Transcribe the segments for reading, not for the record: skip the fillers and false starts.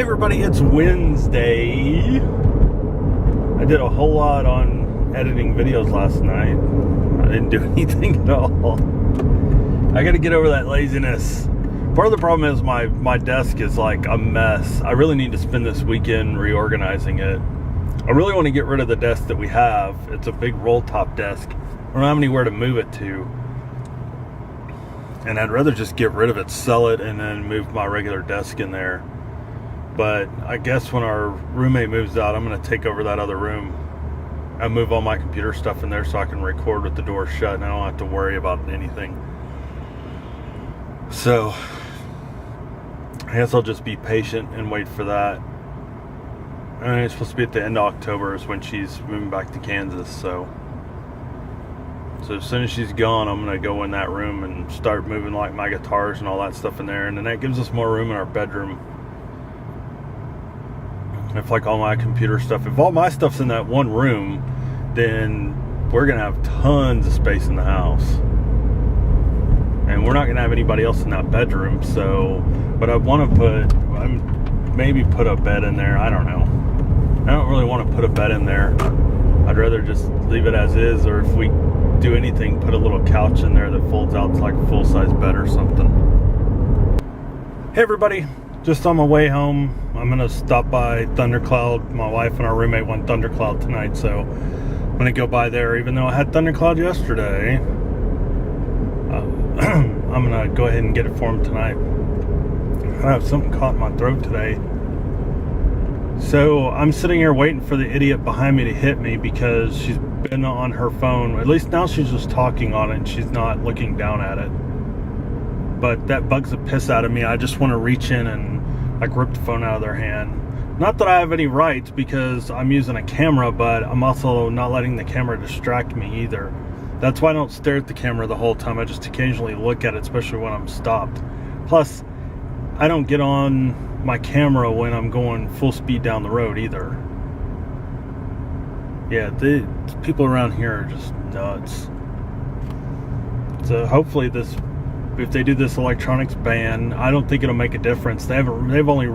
Hey everybody, it's Wednesday. I did a whole lot on editing videos last night. I didn't do anything at all. I gotta get over that laziness. Part of the problem is my desk is like a mess. I really need to spend this weekend reorganizing it. I really want to get rid of the desk that we have. It's a big roll top desk. I don't have anywhere to move it to. And I'd rather just get rid of it, sell it, and then move my regular desk in there. But I guess when our roommate moves out, I'm going to take over that other room and move all my computer stuff in there so I can record with the door shut and I don't have to worry about anything. So I guess I'll just be patient and wait for that. And it's supposed to be at the end of October is when she's moving back to Kansas. So as soon as she's gone, I'm going to go in that room and start moving like my guitars and all that stuff in there. And then that gives us more room in our bedroom. If like all my computer stuff, if all my stuff's in that one room, then we're going to have tons of space in the house. And we're not going to have anybody else in that bedroom. So, but I want to maybe put a bed in there. I don't know. I don't really want to put a bed in there. I'd rather just leave it as is, or if we do anything, put a little couch in there that folds out to like a full-size bed or something. Hey everybody, just on my way home, I'm going to stop by Thundercloud. My wife and our roommate went Thundercloud tonight, so I'm going to go by there. Even though I had Thundercloud yesterday, I'm going to go ahead and get it for him tonight. I have something caught in my throat today. So I'm sitting here waiting for the idiot behind me to hit me because she's been on her phone. At least now she's just talking on it and she's not looking down at it. But that bugs the piss out of me. I just want to reach in and like rip the phone out of their hand. Not that I have any rights because I'm using a camera, but I'm also not letting the camera distract me either. That's why I don't stare at the camera the whole time. I just occasionally look at it, especially when I'm stopped. Plus, I don't get on my camera when I'm going full speed down the road either. Yeah, the people around here are just nuts. So hopefully if they do this electronics ban, I don't think it'll make a difference. They've only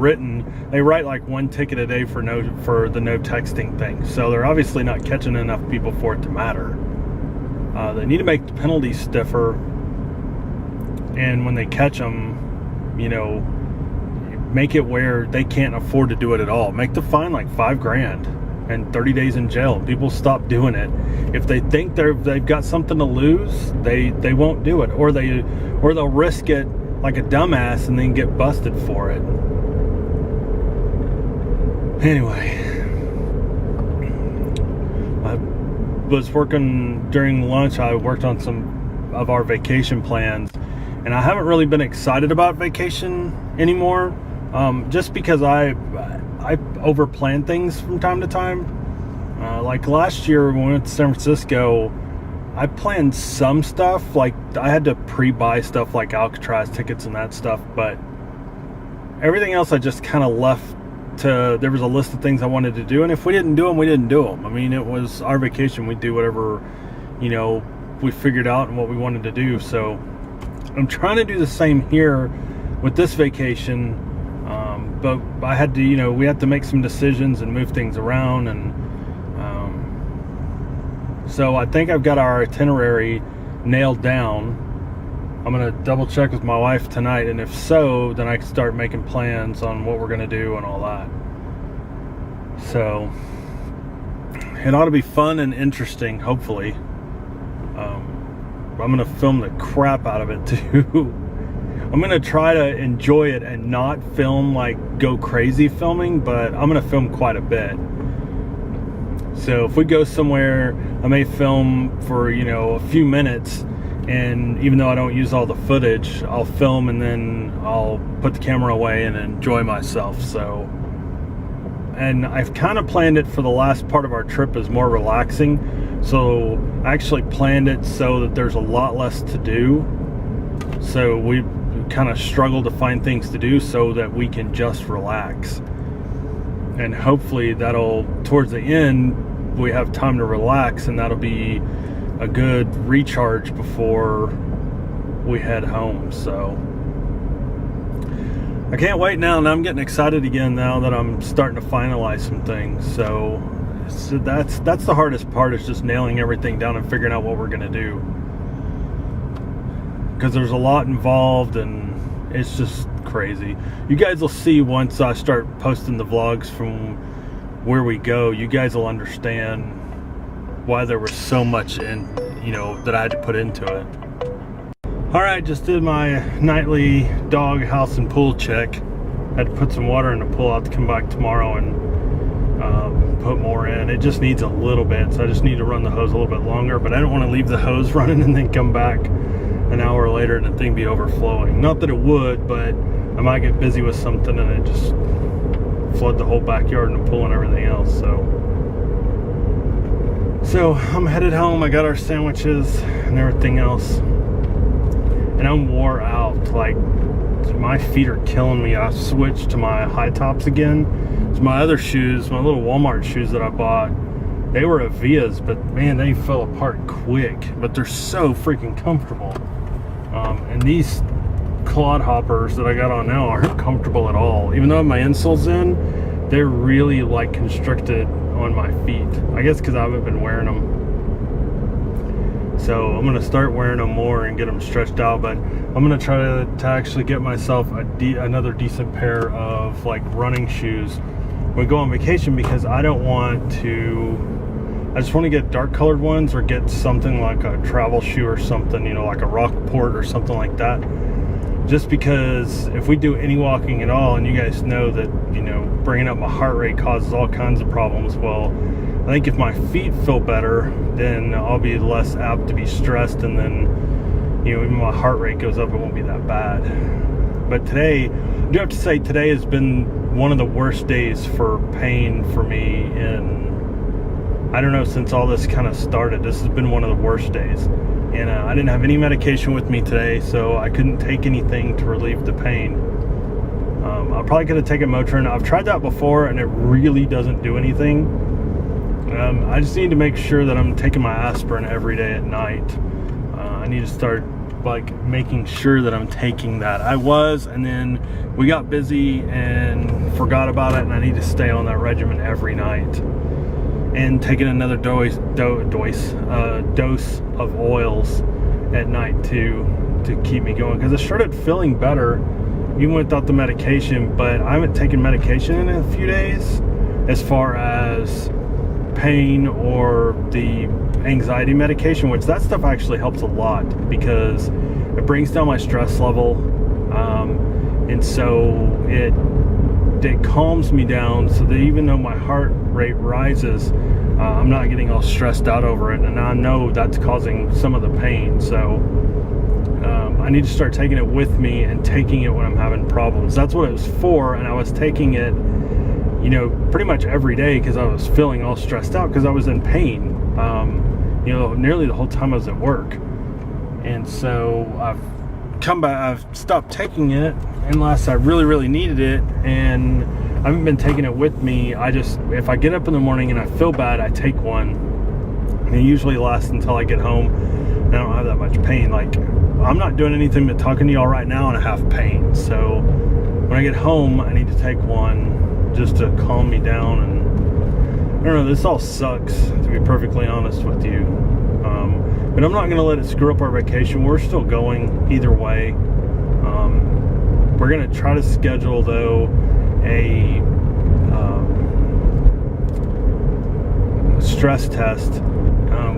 they write like one ticket a day for the no texting thing. So they're obviously not catching enough people for it to matter. They need to make the penalties stiffer. And when they catch them, make it where they can't afford to do it at all. Make the fine like $5,000 and 30 days in jail. People stop doing it. If they think they've got something to lose, they won't do it, or they'll risk it like a dumbass and then get busted for it. Anyway, I was working during lunch. I worked on some of our vacation plans, and I haven't really been excited about vacation anymore. Just because I overplan things from time to time. Like last year when we went to San Francisco, I planned some stuff. Like I had to pre-buy stuff like Alcatraz tickets and that stuff, but everything else I just kind of left to, there was a list of things I wanted to do, and if we didn't do them, we didn't do them. I mean, it was our vacation. We'd do whatever, we figured out and what we wanted to do. So I'm trying to do the same here with this vacation. But I had to, we had to make some decisions and move things around. And so I think I've got our itinerary nailed down. I'm going to double check with my wife tonight. And if so, then I can start making plans on what we're going to do and all that. So it ought to be fun and interesting, hopefully. I'm going to film the crap out of it too. I'm going to try to enjoy it and not film like go crazy filming, but I'm going to film quite a bit. So if we go somewhere, I may film for, a few minutes, and even though I don't use all the footage, I'll film and then I'll put the camera away and enjoy myself. So, and I've kind of planned it for the last part of our trip as more relaxing. So I actually planned it so that there's a lot less to do. So we kind of struggle to find things to do so that we can just relax. And hopefully towards the end, we have time to relax, and that'll be a good recharge before we head home. So I can't wait now, and I'm getting excited again now that I'm starting to finalize some things. So that's the hardest part, is just nailing everything down and figuring out what we're gonna do, because there's a lot involved and it's just crazy. You guys will see once I start posting the vlogs from where we go. You guys will understand why there was so much in, that I had to put into it. All right, just did my nightly dog house and pool check. Had to put some water in the pool. I'll have to come back tomorrow and put more in. It just needs a little bit, so I just need to run the hose a little bit longer, but I don't want to leave the hose running and then come back an hour later and the thing be overflowing. Not that it would, but I might get busy with something and it just flood the whole backyard and the pool and everything else. So I'm headed home. I got our sandwiches and everything else, and I'm wore out. Like, my feet are killing me. I switched to my high tops again. So my other shoes, my little Walmart shoes that I bought, they were Avias, but man, they fell apart quick. But they're so freaking comfortable. And these Clodhoppers that I got on now aren't comfortable at all. Even though I have my insoles in, they're really like constricted on my feet. I guess because I haven't been wearing them. So I'm gonna start wearing them more and get them stretched out. But I'm gonna try to actually get myself another decent pair of like running shoes when we go on vacation, because I don't want to. I just want to get dark colored ones, or get something like a travel shoe or something, like a Rockport or something like that. Just because if we do any walking at all, and you guys know that, bringing up my heart rate causes all kinds of problems. Well, I think if my feet feel better, then I'll be less apt to be stressed, and then, even my heart rate goes up, it won't be that bad. But today, I do have to say, today has been one of the worst days for pain for me in, I don't know, since all this kind of started. This has been one of the worst days. And I didn't have any medication with me today, so I couldn't take anything to relieve the pain. I probably could have taken Motrin. I've tried that before, and it really doesn't do anything. I just need to make sure that I'm taking my aspirin every day at night. I need to start making sure that I'm taking that. I was, and then we got busy and forgot about it, and I need to stay on that regimen every night. And taking another dose of oils at night to keep me going, because I started feeling better even without the medication. But I haven't taken medication in a few days as far as pain or the anxiety medication, which that stuff actually helps a lot because it brings down my stress level, and so it calms me down, so that even though my heart rate rises, I'm not getting all stressed out over it, and I know that's causing some of the pain. So I need to start taking it with me and taking it when I'm having problems. That's what it was for, and I was taking it, pretty much every day, because I was feeling all stressed out because I was in pain, nearly the whole time I was at work. And so I've stopped taking it unless I really, really needed it, and I haven't been taking it with me. If I get up in the morning and I feel bad, I take one, and it usually lasts until I get home, and I don't have that much pain. Like, I'm not doing anything but talking to y'all right now, and I have pain. So when I get home, I need to take one just to calm me down. And I don't know, this all sucks, to be perfectly honest with you. But I'm not going to let it screw up our vacation. We're still going either way. We're going to try to schedule, though, a stress test.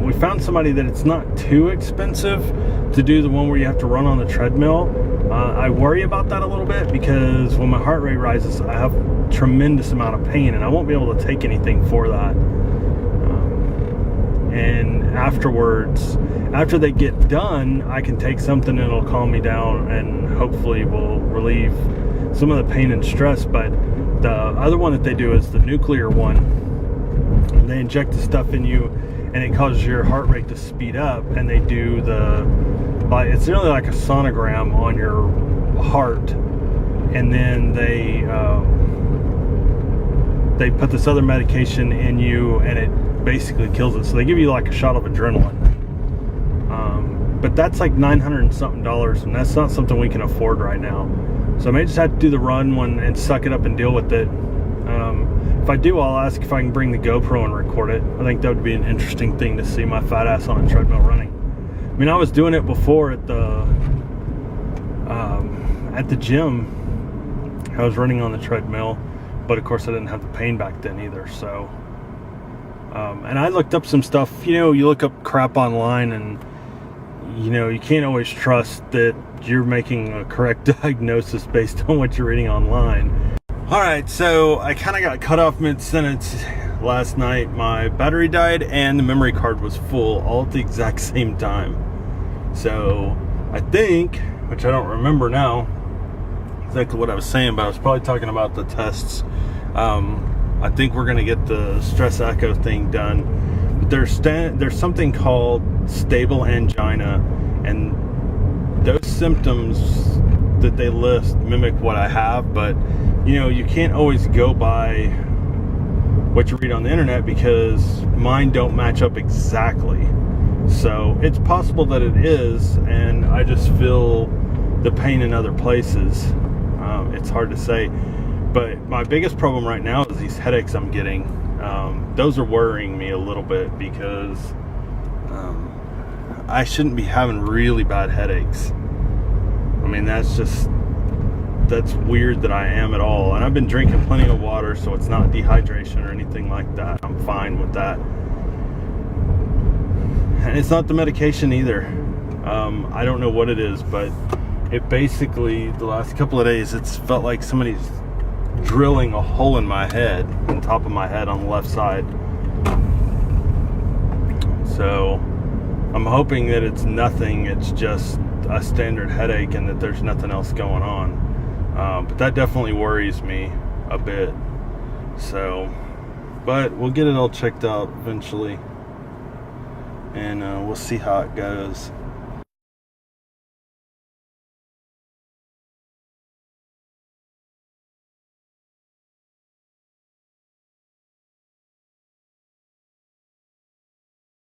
We found somebody that it's not too expensive to do the one where you have to run on the treadmill. I worry about that a little bit, because when my heart rate rises, I have a tremendous amount of pain, and I won't be able to take anything for that. And afterwards, after they get done, I can take something and it'll calm me down and hopefully will relieve some of the pain and stress. But the other one that they do is the nuclear one. They inject the stuff in you, and it causes your heart rate to speed up, and they do it's really like a sonogram on your heart, and then they put this other medication in you, and it basically kills it. So they give you like a shot of adrenaline, but that's like $900 and something, and that's not something we can afford right now. So I may just have to do the run one and suck it up and deal with it. If I do, I'll ask if I can bring the GoPro and record it. I think that would be an interesting thing to see my fat ass on a treadmill running. I mean, I was doing it before at the gym. I was running on the treadmill, but of course I didn't have the pain back then either. So, and I looked up some stuff. You know, you look up crap online, and you know, you can't always trust that you're making a correct diagnosis based on what you're reading online. All right, so I kind of got cut off mid-sentence last night. My battery died and the memory card was full all at the exact same time. So I think, which I don't remember now exactly what I was saying, but I was probably talking about the tests. I think we're gonna get the stress echo thing done. But there's something called stable angina, and those symptoms that they list mimic what I have, but you know, you can't always go by what you read on the internet because mine don't match up exactly. So it's possible that it is, and I just feel the pain in other places. It's hard to say, but my biggest problem right now is these headaches I'm getting. Those are worrying me a little bit because I shouldn't be having really bad headaches. I mean, that's weird that I am at all. And I've been drinking plenty of water, so it's not dehydration or anything like that. I'm fine with that. And it's not the medication either. I don't know what it is, but it basically, the last couple of days, it's felt like somebody's drilling a hole in my head, on top of my head on the left side. So I'm hoping that it's nothing, it's just a standard headache and that there's nothing else going on. But that definitely worries me a bit. So, but we'll get it all checked out eventually, and we'll see how it goes.